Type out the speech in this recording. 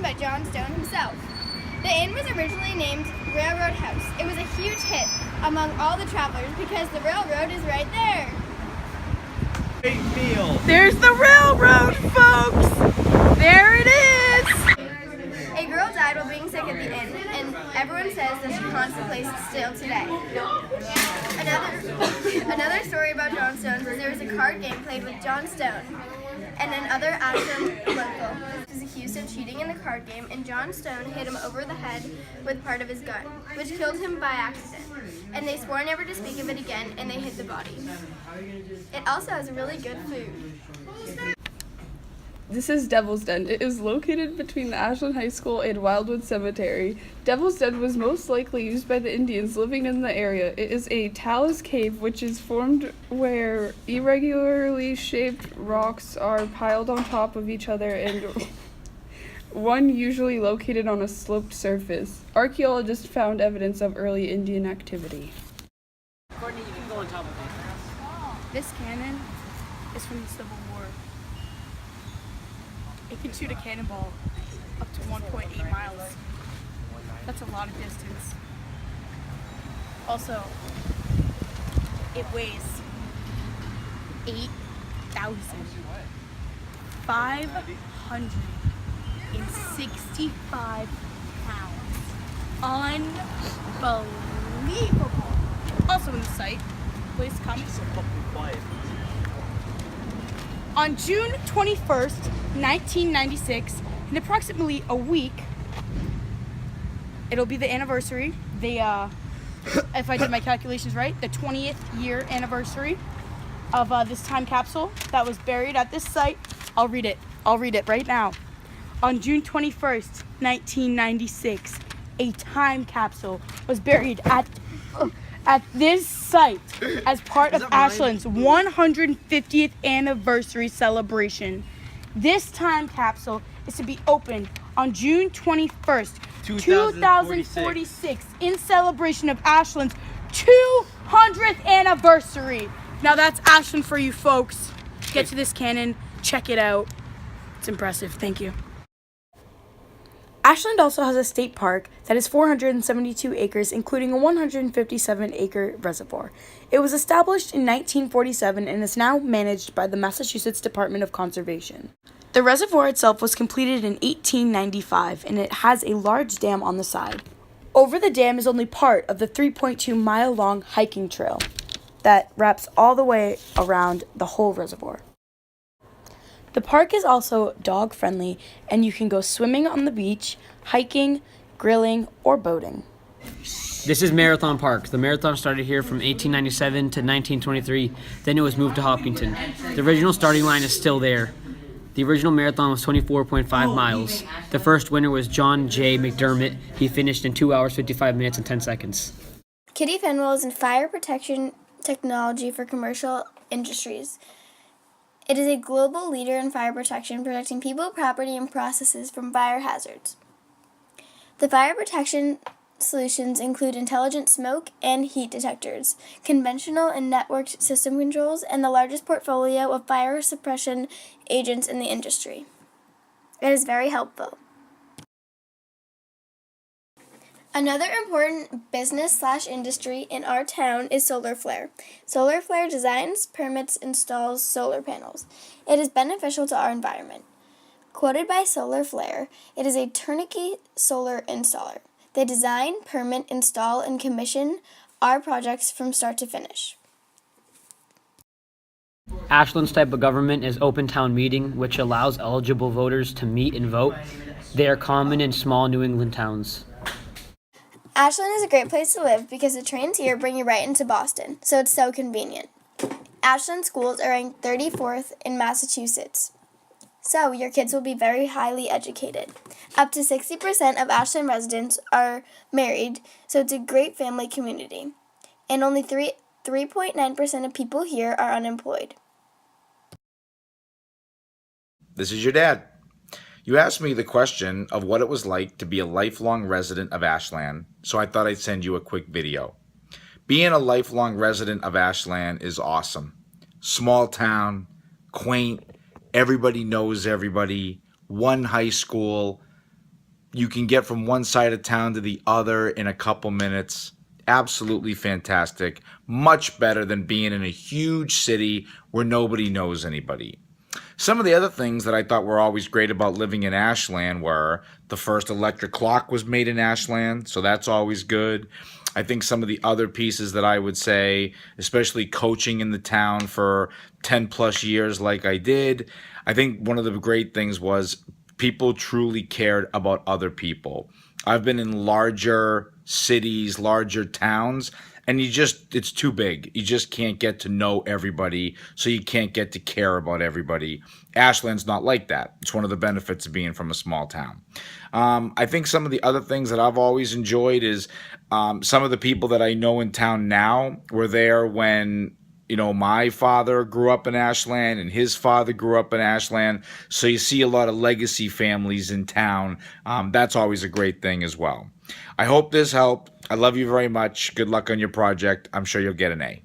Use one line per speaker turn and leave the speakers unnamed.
by John Stone himself. The inn was originally named Railroad House. It was a huge hit among all the travelers because the railroad is right there.
Great meal.
There's the railroad, folks! There it is!
A girl died while being sick at the inn, and everyone says that she haunts the place still today. Another story about John Stone's is there was a card game played with John Stone and another Ashland local who was accused of cheating in the card game, and John Stone hit him over the head with part of his gun, which killed him by accident. And they swore never to speak of it again, and they hid the body. It also has really good food.
This is Devil's Den. It is located between the Ashland High School and Wildwood Cemetery. Devil's Den was most likely used by the Indians living in the area. It is a talus cave which is formed where irregularly shaped rocks are piled on top of each other and one usually located on a sloped surface. Archaeologists found evidence of early Indian activity.
Courtney, you can go on top of it.
This cannon is from the Civil War. It can shoot a cannonball up to 1.8 miles. That's a lot of distance. Also, it weighs 8,565 pounds. Unbelievable. Also in the site, please come. On June 21st, 1996, in approximately a week, it'll be the anniversary, if I did my calculations right, the 20th year anniversary of this time capsule that was buried at this site. I'll read it right now. On June 21st, 1996, a time capsule was buried at this site as part of Ashland's 150th anniversary celebration. This time capsule is to be opened on June 21st, 2046 in celebration of Ashland's 200th anniversary. Now that's Ashland for you folks. Get to this cannon, check it out. It's impressive. Thank you. Ashland also has a state park that is 472 acres, including a 157-acre reservoir. It was established in 1947 and is now managed by the Massachusetts Department of Conservation. The reservoir itself was completed in 1895, and it has a large dam on the side. Over the dam is only part of the 3.2-mile-long hiking trail that wraps all the way around the whole reservoir. The park is also dog-friendly, and you can go swimming on the beach, hiking, grilling, or boating.
This is Marathon Park. The marathon started here from 1897 to 1923, then it was moved to Hopkinton. The original starting line is still there. The original marathon was 24.5 miles. The first winner was John J. McDermott. He finished in 2 hours, 55 minutes, and 10 seconds.
Kitty Fenwell is in fire protection technology for commercial industries. It is a global leader in fire protection, protecting people, property, and processes from fire hazards. The fire protection solutions include intelligent smoke and heat detectors, conventional and networked system controls, and the largest portfolio of fire suppression agents in the industry. It is very helpful. Another important business/industry in our town is Solar Flare. Solar Flare designs, permits, installs solar panels. It is beneficial to our environment. Quoted by Solar Flare, it is a turnkey solar installer. They design, permit, install, and commission our projects from start to finish.
Ashland's type of government is open town meeting, which allows eligible voters to meet and vote. They are common in small New England towns.
Ashland is a great place to live because the trains here bring you right into Boston, so it's so convenient. Ashland schools are ranked 34th in Massachusetts, so your kids will be very highly educated. Up to 60% of Ashland residents are married, so it's a great family community. And only 3.9% of people here are unemployed.
This is your dad. You asked me the question of what it was like to be a lifelong resident of Ashland, so I thought I'd send you a quick video. Being a lifelong resident of Ashland is awesome. Small town, quaint, everybody knows everybody, one high school, You can get from one side of town to the other in a couple minutes. Absolutely fantastic. Much better than being in a huge city where nobody knows anybody. Some of the other things that I thought were always great about living in Ashland were the first electric clock was made in Ashland, so that's always good. I think some of the other pieces that I would say, especially coaching in the town for 10 plus years like I did, I think one of the great things was people truly cared about other people. I've been in larger cities, larger towns, and it's too big. You just can't get to know everybody, so you can't get to care about everybody. Ashland's not like that. It's one of the benefits of being from a small town. I think some of the other things that I've always enjoyed is some of the people that I know in town now were there when my father grew up in Ashland and his father grew up in Ashland. So you see a lot of legacy families in town. That's always a great thing as well. I hope this helped. I love you very much. Good luck on your project. I'm sure you'll get an A.